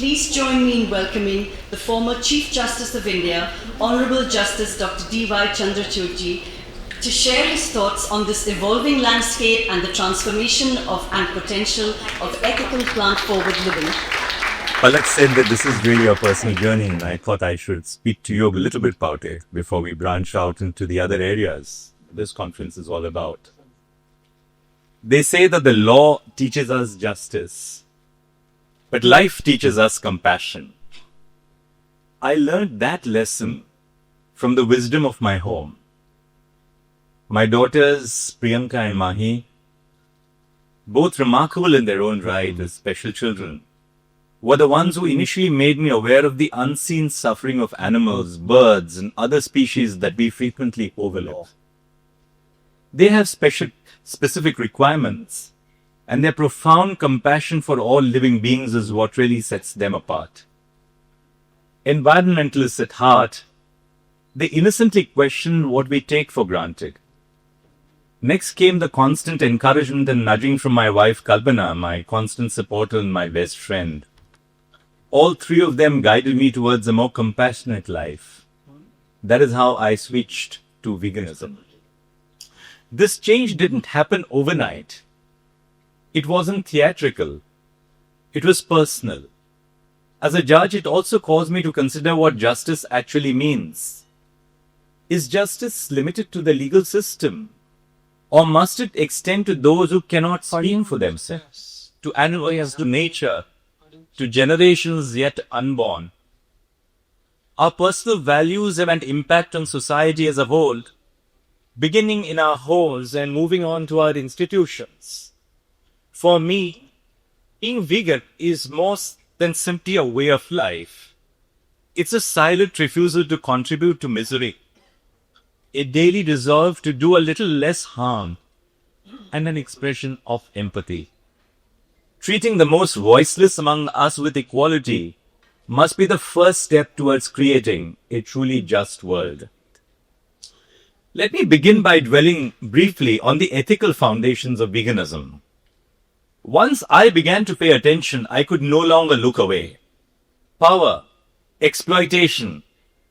Please join me in welcoming the former Chief Justice of India, Honorable Justice Dr. D.Y. Chandrachud ji, to share his thoughts on this evolving landscape and the transformation of and potential of ethical plant-forward living. Palak said that this is really a personal journey, and I thought I should speak to you a little bit about it before we branch out into the other areas this conference is all about. They say that the law teaches us justice, but life teaches us compassion. I learned that lesson from the wisdom of my home. My daughters, Priyanka and Mahi, both remarkable in their own right as special children, were the ones who initially made me aware of the unseen suffering of animals, birds, and other species that we frequently overlook. They have specific requirements, and their profound compassion for all living beings is what really sets them apart. Environmentalists at heart, they innocently question what we take for granted. Next came the constant encouragement and nudging from my wife Kalpana, my constant supporter and my best friend. All three of them guided me towards a more compassionate life. That is how I switched to veganism. This change didn't happen overnight. It wasn't theatrical. It was personal. As a judge, it also caused me to consider what justice actually means. Is justice limited to the legal system? Or must it extend to those who cannot speak for themselves, to animals, to nature, to generations yet unborn? Our personal values have an impact on society as a whole, beginning in our homes and moving on to our institutions. For me, being vegan is more than simply a way of life. It's a silent refusal to contribute to misery, a daily resolve to do a little less harm, and an expression of empathy. Treating the most voiceless among us with equality must be the first step towards creating a truly just world. Let me begin by dwelling briefly on the ethical foundations of veganism. Once I began to pay attention, I could no longer look away. Power, exploitation,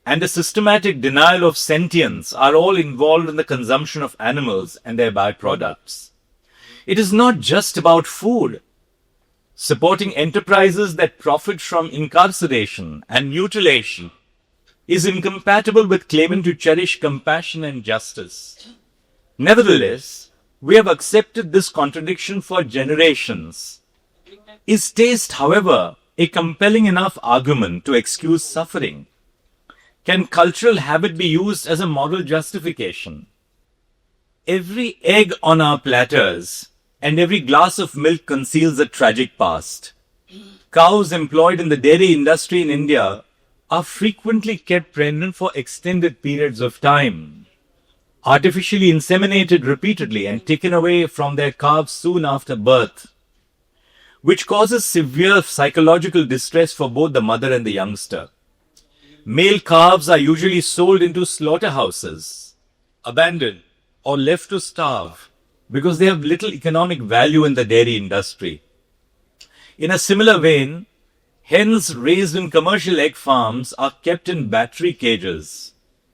and a systematic denial of sentience are all involved in the consumption of animals and their byproducts. It is not just about food. Supporting enterprises that profit from incarceration and mutilation is incompatible with claiming to cherish compassion and justice. Nevertheless, we have accepted this contradiction for generations. Is taste, however, a compelling enough argument to excuse suffering? Can cultural habit be used as a moral justification? Every egg on our platters and every glass of milk conceals a tragic past. Cows employed in the dairy industry in India are frequently kept pregnant for extended periods of time, artificially inseminated repeatedly and taken away from their calves soon after birth, which causes severe psychological distress for both the mother and the youngster. Male calves are usually sold into slaughterhouses, abandoned or left to starve because they have little economic value in the dairy industry. In a similar vein, hens raised in commercial egg farms are kept in battery cages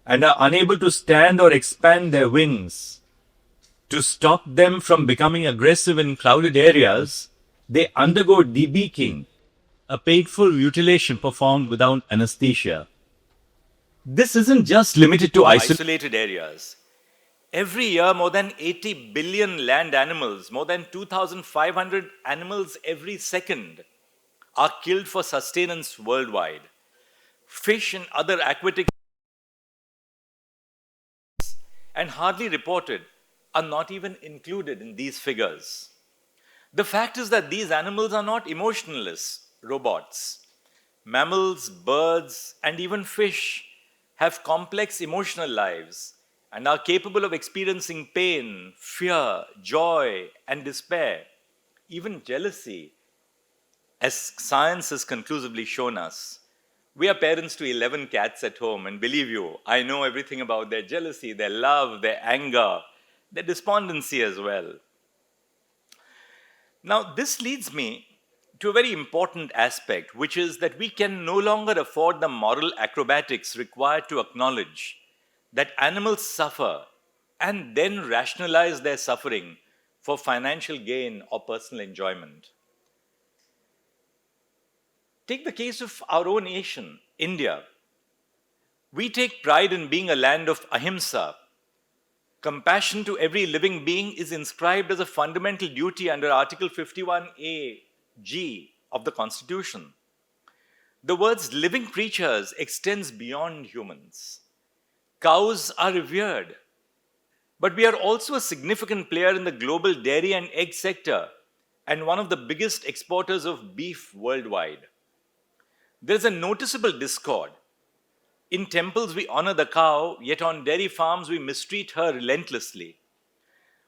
and are unable to stand or expand their wings. To stop them from becoming aggressive in crowded areas, they undergo debeaking, a painful mutilation performed without anesthesia. This isn't just limited to isolated areas. Every year, more than 80 billion land animals, more than 2,500 animals every second, are killed for sustenance worldwide. Fish and other aquatic and hardly reported are not even included in these figures. The fact is that these animals are not emotionless robots. Mammals, birds, and even fish have complex emotional lives and are capable of experiencing pain, fear, joy, and despair, even jealousy, as science has conclusively shown us. We are parents to 11 cats at home, and believe you, I know everything about their jealousy, their love, their anger, their despondency as well. Now, this leads me to a very important aspect, which is that we can no longer afford the moral acrobatics required to acknowledge that animals suffer and then rationalize their suffering for financial gain or personal enjoyment. Take the case of our own nation, India. We take pride in being a land of ahimsa. Compassion to every living being is inscribed as a fundamental duty under Article 51A G of the Constitution. The words living creatures extends beyond humans. Cows are revered, but we are also a significant player in the global dairy and egg sector and one of the biggest exporters of beef worldwide. There is a noticeable discord. In temples, we honor the cow, yet on dairy farms, we mistreat her relentlessly.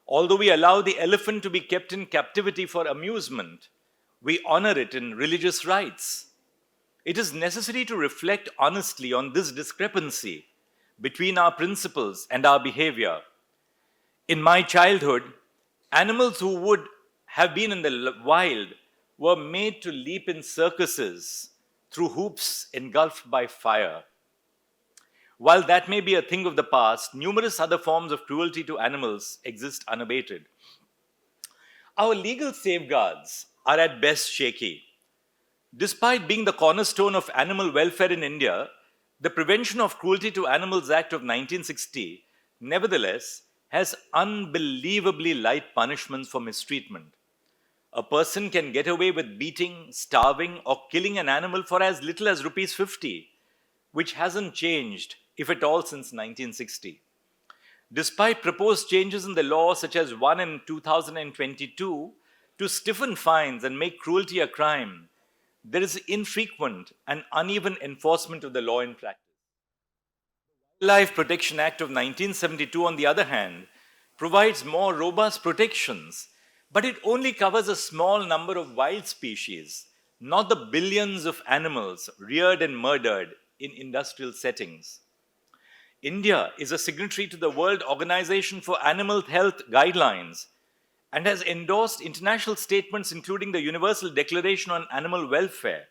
Although we allow the elephant to be kept in captivity for amusement, we honor it in religious rites. It is necessary to reflect honestly on this discrepancy between our principles and our behavior. In my childhood, animals who would have been in the wild were made to leap in circuses through hoops engulfed by fire. While that may be a thing of the past, numerous other forms of cruelty to animals exist unabated. Our legal safeguards are at best shaky. Despite being the cornerstone of animal welfare in India, the Prevention of Cruelty to Animals Act of 1960 nevertheless has unbelievably light punishments for mistreatment. A person can get away with beating, starving, or killing an animal for as little as rupees 50, which hasn't changed, if at all, since 1960. Despite proposed changes in the law, such as one in 2022, to stiffen fines and make cruelty a crime, there is infrequent and uneven enforcement of the law in practice. The Wildlife Protection Act of 1972, on the other hand, provides more robust protections, but it only covers a small number of wild species, not the billions of animals reared and murdered in industrial settings. India is a signatory to the World Organization for Animal Health Guidelines and has endorsed international statements including the Universal Declaration on Animal Welfare.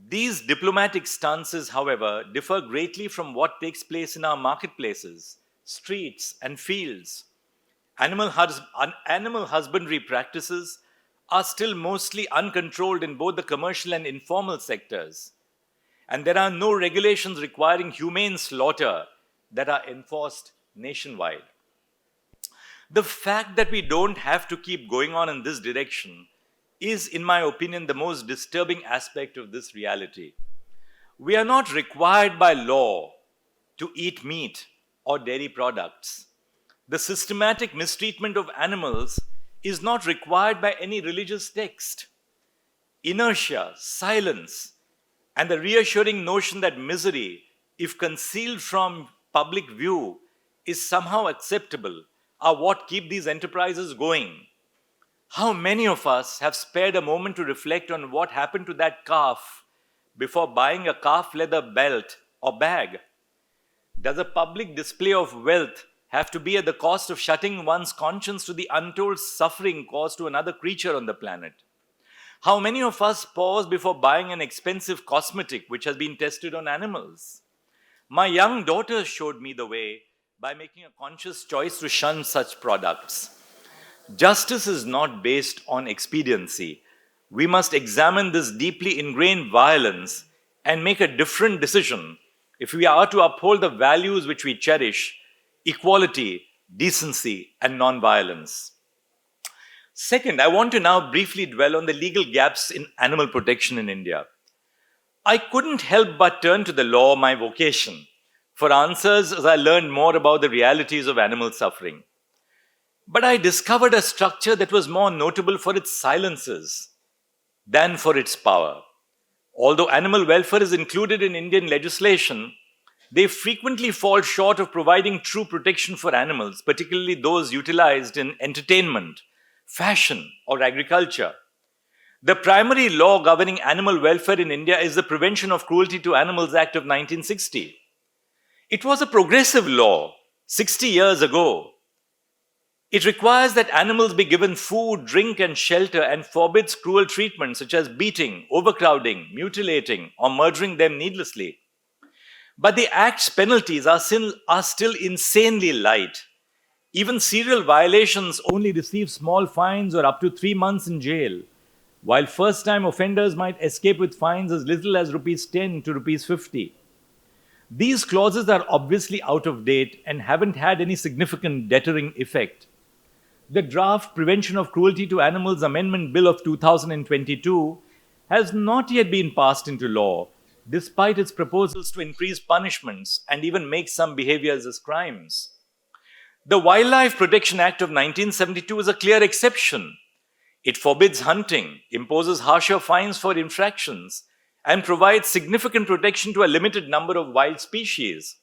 These diplomatic stances, however, differ greatly from what takes place in our marketplaces, streets, and fields. Animal husbandry practices are still mostly uncontrolled in both the commercial and informal sectors, and there are no regulations requiring humane slaughter that are enforced nationwide. The fact that we don't have to keep going on in this direction is, in my opinion, the most disturbing aspect of this reality. We are not required by law to eat meat or dairy products. The systematic mistreatment of animals is not required by any religious text. Inertia, silence, and the reassuring notion that misery, if concealed from public view, is somehow acceptable are what keep these enterprises going. How many of us have spared a moment to reflect on what happened to that calf before buying a calf leather belt or bag? Does a public display of wealth have to be at the cost of shutting one's conscience to the untold suffering caused to another creature on the planet? How many of us pause before buying an expensive cosmetic which has been tested on animals? My young daughter showed me the way by making a conscious choice to shun such products. Justice is not based on expediency. We must examine this deeply ingrained violence and make a different decision if we are to uphold the values which we cherish: equality, decency, and non-violence. Second, I want to now briefly dwell on the legal gaps in animal protection in India. I couldn't help but turn to the law, my vocation, for answers as I learned more about the realities of animal suffering. But I discovered a structure that was more notable for its silences than for its power. Although animal welfare is included in Indian legislation, they frequently fall short of providing true protection for animals, particularly those utilized in entertainment, fashion, or agriculture. The primary law governing animal welfare in India is the Prevention of Cruelty to Animals Act of 1960. It was a progressive law 60 years ago. It requires that animals be given food, drink, and shelter and forbids cruel treatment such as beating, overcrowding, mutilating, or murdering them needlessly. But the Act's penalties are still insanely light. Even serial violations only receive small fines or up to 3 months in jail, while first-time offenders might escape with fines as little as rupees 10 to rupees 50. These clauses are obviously out of date and haven't had any significant deterring effect. The draft Prevention of Cruelty to Animals Amendment Bill of 2022 has not yet been passed into law, despite its proposals to increase punishments and even make some behaviors as crimes. The Wildlife Protection Act of 1972 is a clear exception. It forbids hunting, imposes harsher fines for infractions, and provides significant protection to a limited number of wild species.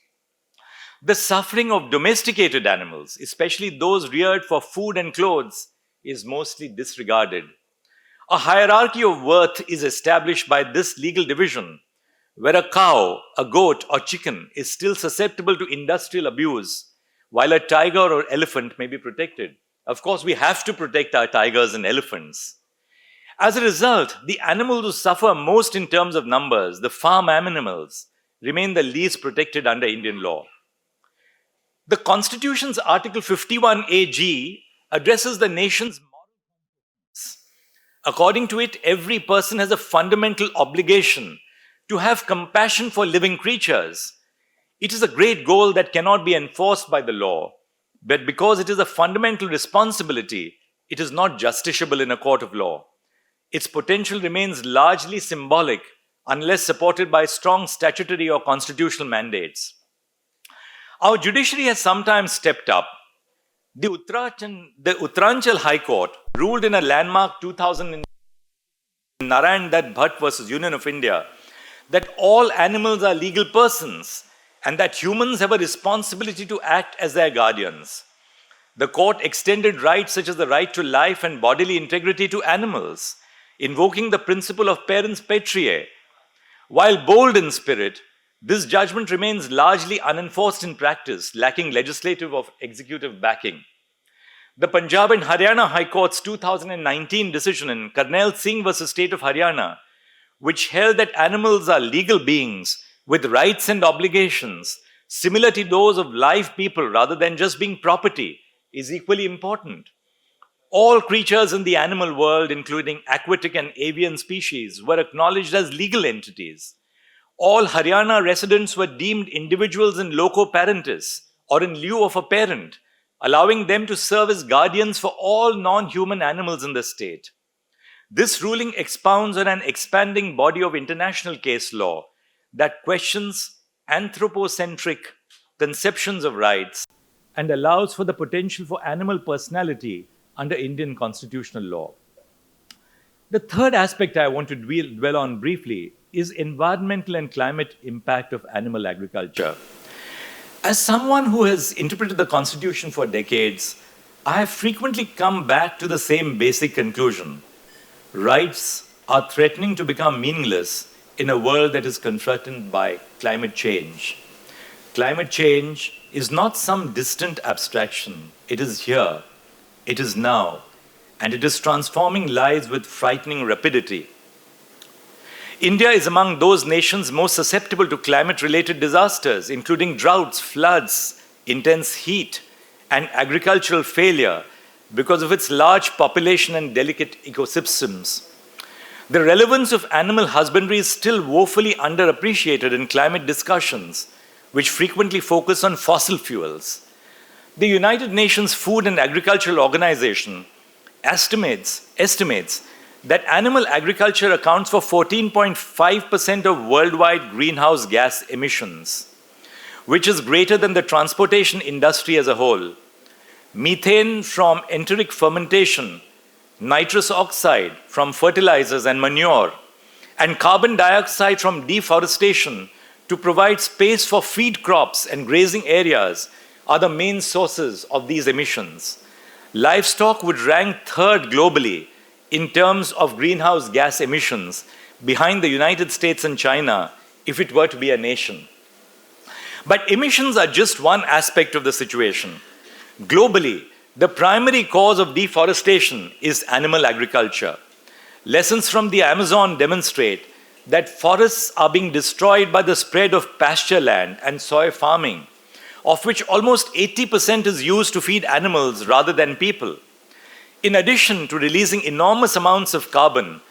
The suffering of domesticated animals, especially those reared for food and clothes, is mostly disregarded. A hierarchy of worth is established by this legal division, where a cow, a goat, or chicken is still susceptible to industrial abuse, while a tiger or elephant may be protected. Of course, we have to protect our tigers and elephants. As a result, the animals who suffer most in terms of numbers, the farm animals, remain the least protected under Indian law. The Constitution's Article 51AG addresses the nation's moral conscience. According to it, every person has a fundamental obligation to have compassion for living creatures. It is a great goal that cannot be enforced by the law, but because it is a fundamental responsibility, it is not justiciable in a court of law. Its potential remains largely symbolic unless supported by strong statutory or constitutional mandates. Our judiciary has sometimes stepped up. The Uttaranchal High Court ruled in a landmark 2000 Narayan Dutt Bhatt versus Union of India that all animals are legal persons and that humans have a responsibility to act as their guardians. The court extended rights such as the right to life and bodily integrity to animals, invoking the principle of parens patriae. While bold in spirit, this judgment remains largely unenforced in practice, lacking legislative or executive backing. The Punjab and Haryana High Court's 2019 decision in Karnail Singh versus State of Haryana, which held that animals are legal beings with rights and obligations similar to those of live people rather than just being property, is equally important. All creatures in the animal world, including aquatic and avian species, were acknowledged as legal entities. All Haryana residents were deemed individuals in loco parentis, or in lieu of a parent, allowing them to serve as guardians for all non-human animals in the state. This ruling expounds on an expanding body of international case law that questions anthropocentric conceptions of rights and allows for the potential for animal personality under Indian constitutional law. The third aspect I want to dwell on briefly is environmental and climate impact of animal agriculture. As someone who has interpreted the Constitution for decades, I have frequently come back to the same basic conclusion. Rights are threatening to become meaningless in a world that is confronted by climate change. Climate change is not some distant abstraction. It is here, it is now, and it is transforming lives with frightening rapidity. India is among those nations most susceptible to climate-related disasters, including droughts, floods, intense heat, and agricultural failure because of its large population and delicate ecosystems. The relevance of animal husbandry is still woefully underappreciated in climate discussions, which frequently focus on fossil fuels. The United Nations Food and Agricultural Organization estimates that animal agriculture accounts for 14.5% of worldwide greenhouse gas emissions, which is greater than the transportation industry as a whole. Methane from enteric fermentation, nitrous oxide from fertilizers and manure, and carbon dioxide from deforestation to provide space for feed crops and grazing areas are the main sources of these emissions. Livestock would rank third globally in terms of greenhouse gas emissions behind the United States and China if it were to be a nation. But emissions are just one aspect of the situation. Globally, The primary cause of deforestation is animal agriculture. Lessons from the Amazon demonstrate that forests are being destroyed by the spread of pasture land and soy farming, of which almost 80% is used to feed animals rather than people. In addition to releasing enormous amounts of carbon,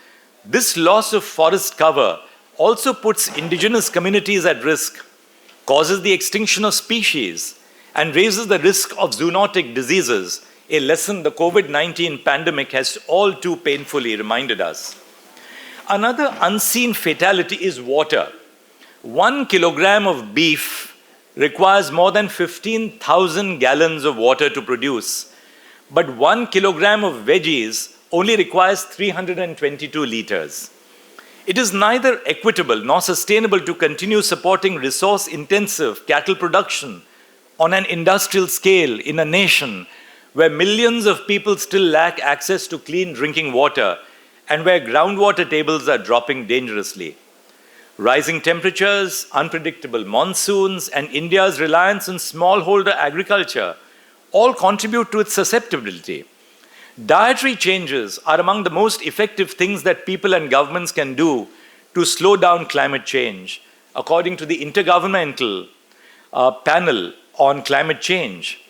this loss of forest cover also puts indigenous communities at risk, causes the extinction of species, and raises the risk of zoonotic diseases, a lesson the COVID-19 pandemic has all too painfully reminded us. Another unseen fatality is water. 1 kilogram of beef requires more than 15,000 gallons of water to produce, but 1 kilogram of veggies only requires 322 liters. It is neither equitable nor sustainable to continue supporting resource-intensive cattle production on an industrial scale in a nation where millions of people still lack access to clean drinking water and where groundwater tables are dropping dangerously. Rising temperatures, unpredictable monsoons, and India's reliance on smallholder agriculture all contribute to its susceptibility. Dietary changes are among the most effective things that people and governments can do to slow down climate change, according to the Intergovernmental Panel on Climate Change.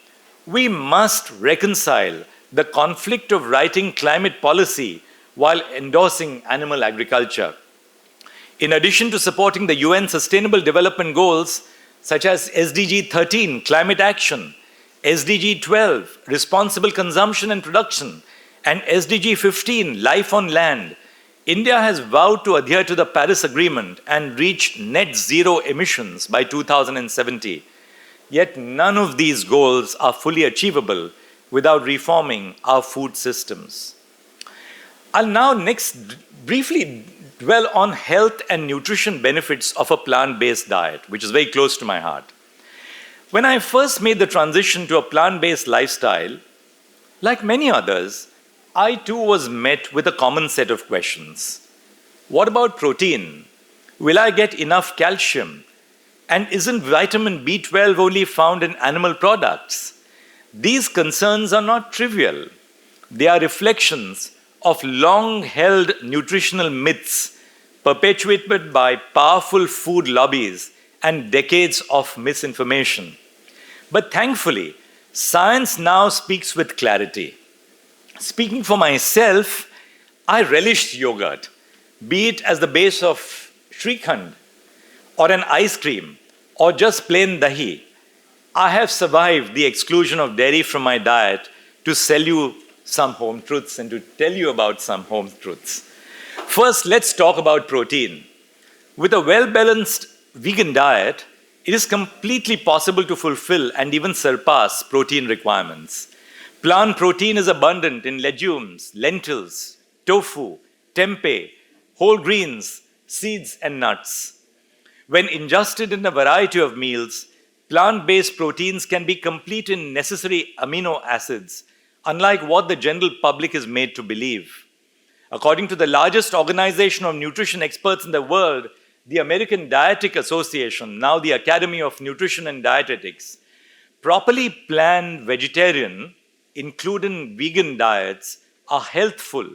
We must reconcile the conflict of writing climate policy while endorsing animal agriculture. In addition to supporting the UN Sustainable Development Goals, such as SDG 13, Climate Action, SDG 12, Responsible Consumption and Production, and SDG 15, Life on Land, India has vowed to adhere to the Paris Agreement and reach net zero emissions by 2070. Yet none of these goals are fully achievable without reforming our food systems. I'll now next briefly dwell on health and nutrition benefits of a plant-based diet, which is very close to my heart. When I first made the transition to a plant-based lifestyle, like many others, I too was met with a common set of questions. What about protein? Will I get enough calcium? And isn't vitamin B12 only found in animal products? These concerns are not trivial. They are reflections of long-held nutritional myths perpetuated by powerful food lobbies and decades of misinformation. But thankfully, science now speaks with clarity. Speaking for myself, I relished yogurt, be it as the base of Shrikhand, or an ice cream, or just plain dahi. I have survived the exclusion of dairy from my diet to sell you some home truths and to tell you about some home truths. First, let's talk about protein. With a well-balanced vegan diet, it is completely possible to fulfill and even surpass protein requirements. Plant protein is abundant in legumes, lentils, tofu, tempeh, whole grains, seeds, and nuts. When ingested in a variety of meals, plant-based proteins can be complete in necessary amino acids, unlike what the general public is made to believe. According to the largest organization of nutrition experts in the world, the American Dietetic Association, now the Academy of Nutrition and Dietetics, properly planned vegetarian, including vegan diets, are healthful,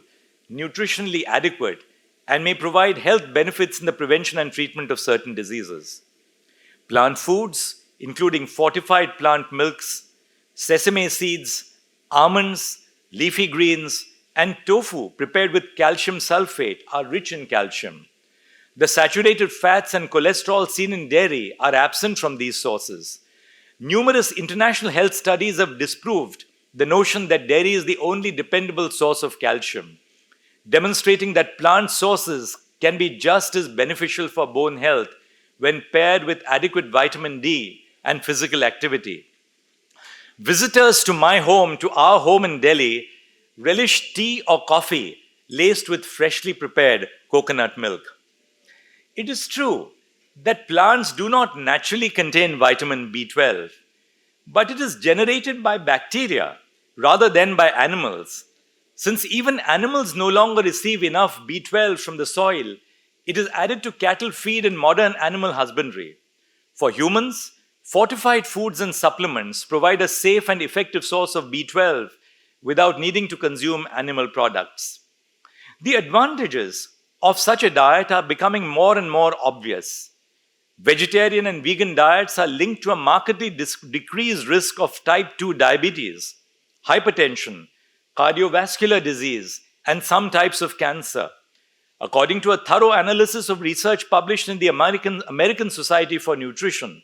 nutritionally adequate, and may provide health benefits in the prevention and treatment of certain diseases. Plant foods, including fortified plant milks, sesame seeds, almonds, leafy greens, and tofu prepared with calcium sulfate are rich in calcium. The saturated fats and cholesterol seen in dairy are absent from these sources. Numerous international health studies have disproved the notion that dairy is the only dependable source of calcium, demonstrating that plant sources can be just as beneficial for bone health when paired with adequate vitamin D and physical activity. Visitors to our home in Delhi, relish tea or coffee laced with freshly prepared coconut milk. It is true that plants do not naturally contain vitamin B12, but it is generated by bacteria rather than by animals. Since even animals no longer receive enough B12 from the soil, it is added to cattle feed in modern animal husbandry. For humans, Fortified foods and supplements provide a safe and effective source of B12 without needing to consume animal products. The advantages of such a diet are becoming more and more obvious. Vegetarian and vegan diets are linked to a markedly decreased risk of type 2 diabetes, hypertension, cardiovascular disease, and some types of cancer. According to a thorough analysis of research published in the American Society for Nutrition,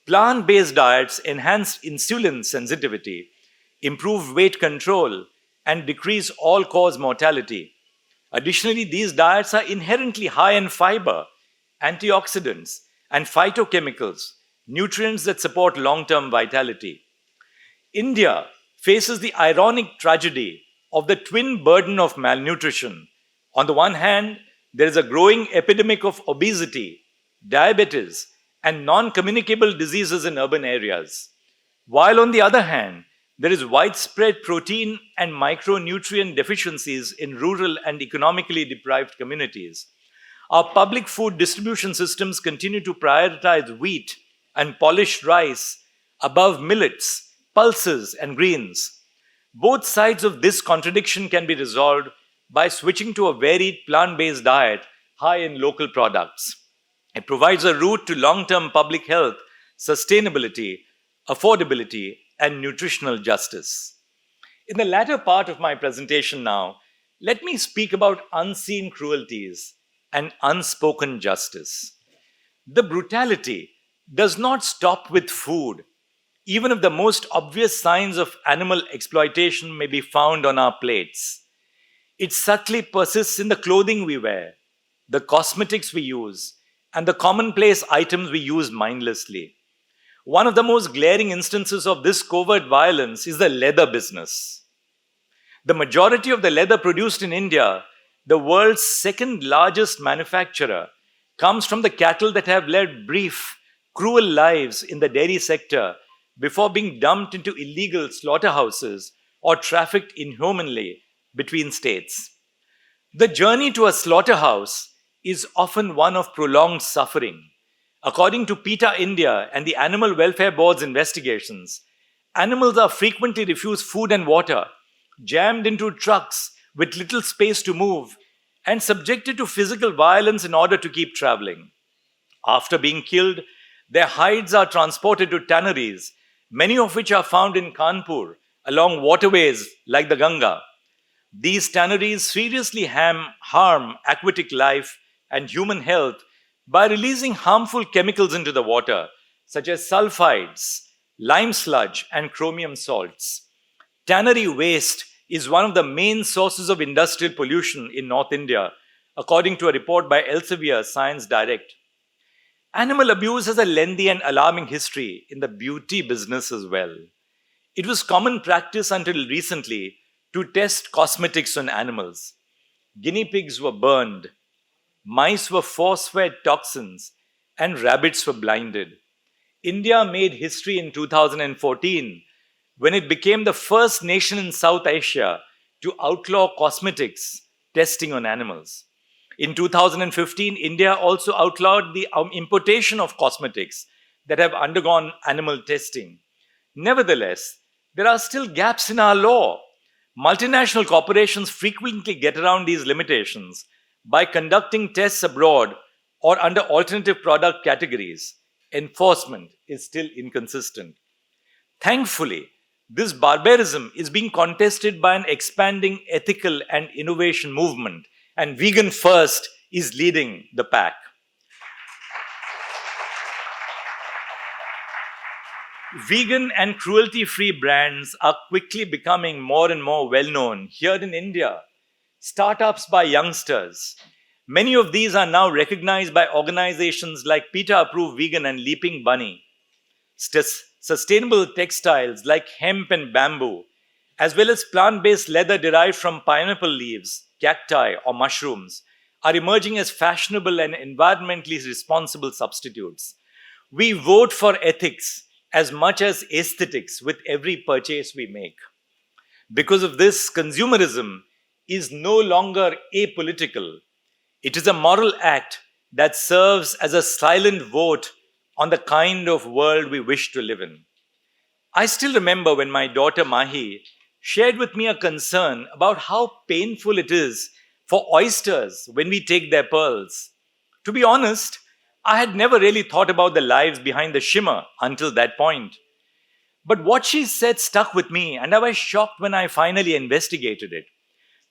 plant-based diets enhance insulin sensitivity, improve weight control, and decrease all-cause mortality. Additionally, these diets are inherently high in fiber, antioxidants, and phytochemicals, nutrients that support long-term vitality. India faces the ironic tragedy of the twin burden of malnutrition. On the one hand, there is a growing epidemic of obesity, diabetes, and non-communicable diseases in urban areas. While on the other hand, there is widespread protein and micronutrient deficiencies in rural and economically deprived communities. Our public food distribution systems continue to prioritize wheat and polished rice above millets, pulses, and greens. Both sides of this contradiction can be resolved by switching to a varied plant-based diet high in local products. It provides a route to long-term public health, sustainability, affordability, and nutritional justice. In the latter part of my presentation now, let me speak about unseen cruelties and unspoken justice. The brutality does not stop with food, even if the most obvious signs of animal exploitation may be found on our plates. It subtly persists in the clothing we wear, the cosmetics we use, and the commonplace items we use mindlessly. One of the most glaring instances of this covert violence is the leather business. The majority of the leather produced in India, the world's second largest manufacturer, comes from the cattle that have led brief, cruel lives in the dairy sector before being dumped into illegal slaughterhouses or trafficked inhumanly between states. The journey to a slaughterhouse is often one of prolonged suffering. According to PETA India and the Animal Welfare Board's investigations, animals are frequently refused food and water, jammed into trucks with little space to move, and subjected to physical violence in order to keep traveling. After being killed, their hides are transported to tanneries, many of which are found in Kanpur along waterways like the Ganga. These tanneries seriously harm aquatic life and human health by releasing harmful chemicals into the water, such as sulfides, lime sludge, and chromium salts. Tannery waste is one of the main sources of industrial pollution in North India, according to a report by Elsevier Science Direct. Animal abuse has a lengthy and alarming history in the beauty business as well. It was common practice until recently to test cosmetics on animals. Guinea pigs were burned, mice were force-fed toxins, and rabbits were blinded. India made history in 2014 when it became the first nation in South Asia to outlaw cosmetics testing on animals. In 2015, India also outlawed the importation of cosmetics that have undergone animal testing. Nevertheless, there are still gaps in our law. Multinational corporations frequently get around these limitations by conducting tests abroad or under alternative product categories. Enforcement is still inconsistent. Thankfully, this barbarism is being contested by an expanding ethical and innovation movement, and Vegan First is leading the pack. Vegan and cruelty-free brands are quickly becoming more and more well-known here in India. Startups by youngsters. Many of these are now recognized by organizations like PETA Approved Vegan and Leaping Bunny. Sustainable textiles like hemp and bamboo, as well as plant-based leather derived from pineapple leaves, cacti, or mushrooms, are emerging as fashionable and environmentally responsible substitutes. We vote for ethics as much as aesthetics with every purchase we make. Because of this, consumerism is no longer apolitical. It is a moral act that serves as a silent vote on the kind of world we wish to live in. I still remember when my daughter Mahi shared with me a concern about how painful it is for oysters when we take their pearls. To be honest, I had never really thought about the lives behind the shimmer until that point. But what she said stuck with me, and I was shocked when I finally investigated it.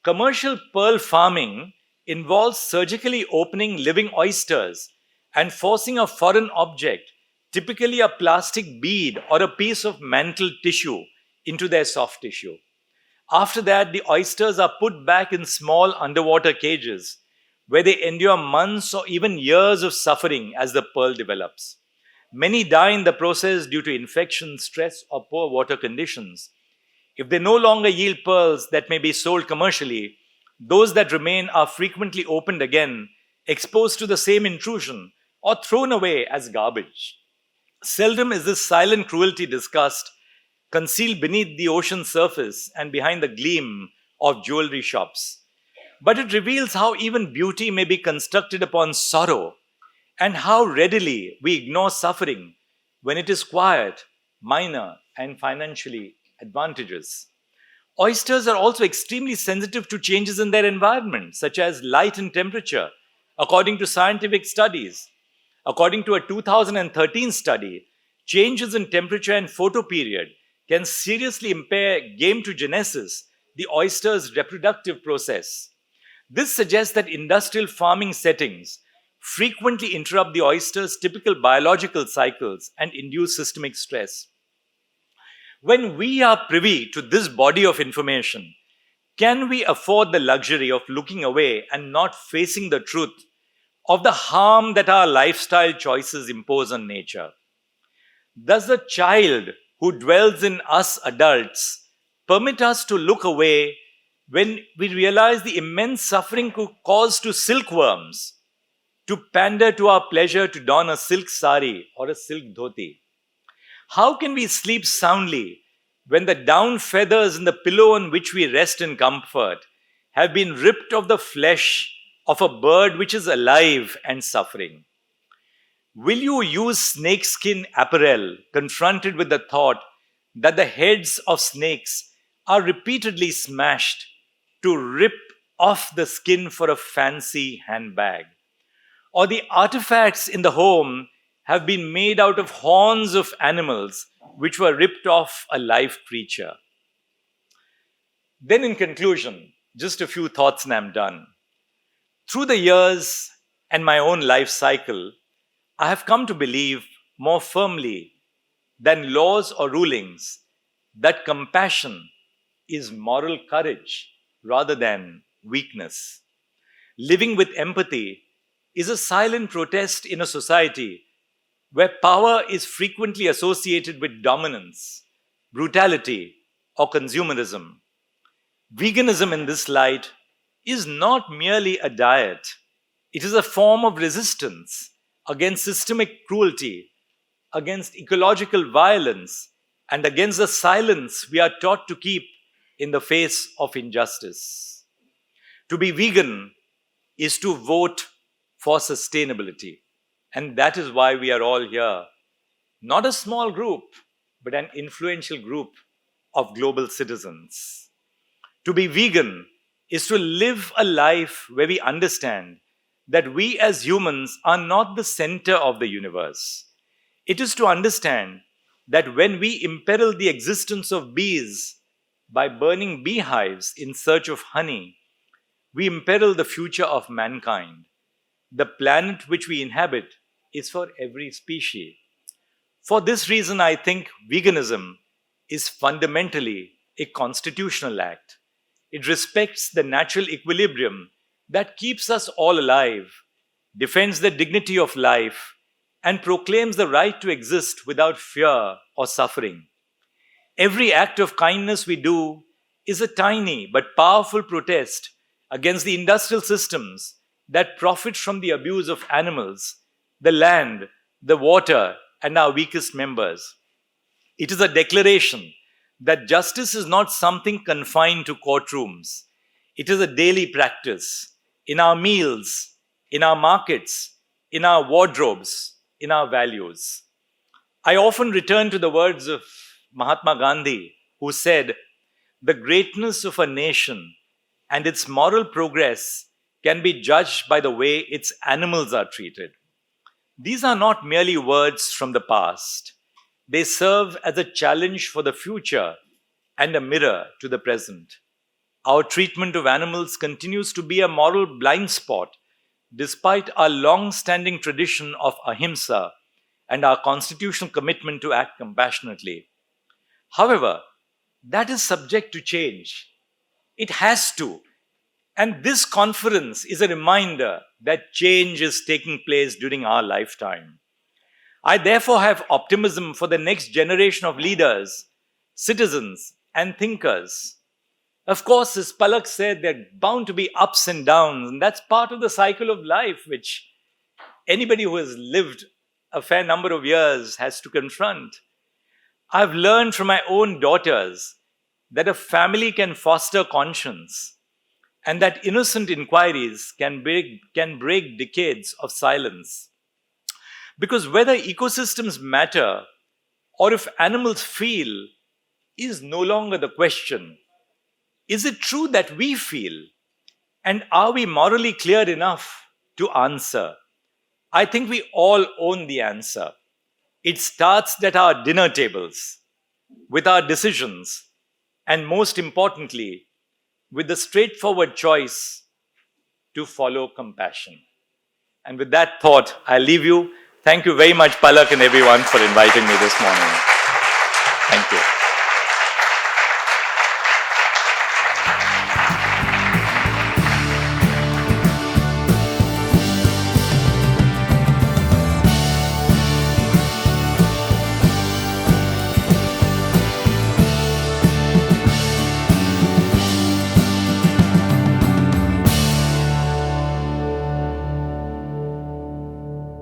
Commercial pearl farming involves surgically opening living oysters and forcing a foreign object, typically a plastic bead or a piece of mantle tissue, into their soft tissue. After that, the oysters are put back in small underwater cages where they endure months or even years of suffering as the pearl develops. Many die in the process due to infection, stress, or poor water conditions. If they no longer yield pearls that may be sold commercially, those that remain are frequently opened again, exposed to the same intrusion, or thrown away as garbage. Seldom is this silent cruelty discussed, concealed beneath the ocean surface and behind the gleam of jewelry shops. But it reveals how even beauty may be constructed upon sorrow, and how readily we ignore suffering when it is quiet, minor, and financially advantageous. Oysters are also extremely sensitive to changes in their environment, such as light and temperature, according to scientific studies. According to a 2013 study, changes in temperature and photoperiod can seriously impair gametogenesis, the oyster's reproductive process. This suggests that industrial farming settings frequently interrupt the oyster's typical biological cycles and induce systemic stress. When we are privy to this body of information, can we afford the luxury of looking away and not facing the truth of the harm that our lifestyle choices impose on nature? Does the child who dwells in us adults permit us to look away when we realize the immense suffering caused to silkworms to pander to our pleasure to don a silk sari or a silk dhoti? How can we sleep soundly when the down feathers in the pillow on which we rest in comfort have been ripped of the flesh of a bird which is alive and suffering? Will you use snakeskin apparel confronted with the thought that the heads of snakes are repeatedly smashed to rip off the skin for a fancy handbag? Or the artifacts in the home have been made out of horns of animals which were ripped off a live creature? Then, in conclusion, just a few thoughts and I'm done. Through the years and my own life cycle, I have come to believe more firmly than laws or rulings that compassion is moral courage rather than weakness. Living with empathy is a silent protest in a society where power is frequently associated with dominance, brutality, or consumerism. Veganism, in this light, is not merely a diet, it is a form of resistance against systemic cruelty, against ecological violence, and against the silence we are taught to keep in the face of injustice. To be vegan is to vote for sustainability. And that is why we are all here. Not a small group, but an influential group of global citizens. To be vegan is to live a life where we understand that we as humans are not the center of the universe. It is to understand that when we imperil the existence of bees by burning beehives in search of honey, we imperil the future of mankind. The planet which we inhabit is for every species. For this reason, I think veganism is fundamentally a constitutional act. It respects the natural equilibrium that keeps us all alive, defends the dignity of life, and proclaims the right to exist without fear or suffering. Every act of kindness we do is a tiny but powerful protest against the industrial systems that profit from the abuse of animals, the land, the water, and our weakest members. It is a declaration that justice is not something confined to courtrooms. It is a daily practice in our meals, in our markets, in our wardrobes, in our values. I often return to the words of Mahatma Gandhi, who said, "The greatness of a nation and its moral progress can be judged by the way its animals are treated." These are not merely words from the past. They serve as a challenge for the future and a mirror to the present. Our treatment of animals continues to be a moral blind spot, despite our long standing tradition of ahimsa and our constitutional commitment to act compassionately. However, that is subject to change. It has to. And this conference is a reminder that change is taking place during our lifetime. I therefore have optimism for the next generation of leaders, citizens, and thinkers. Of course, as Palak said, there are bound to be ups and downs, and that's part of the cycle of life, which anybody who has lived a fair number of years has to confront. I've learned from my own daughters that a family can foster conscience and that innocent inquiries can break decades of silence. Because whether ecosystems matter or if animals feel is no longer the question. Is it true that we feel? And are we morally clear enough to answer? I think we all own the answer. It starts at our dinner tables, with our decisions, and most importantly, with the straightforward choice to follow compassion. And with that thought, I'll leave you. Thank you very much, Palak and everyone, for inviting me this morning. Thank you.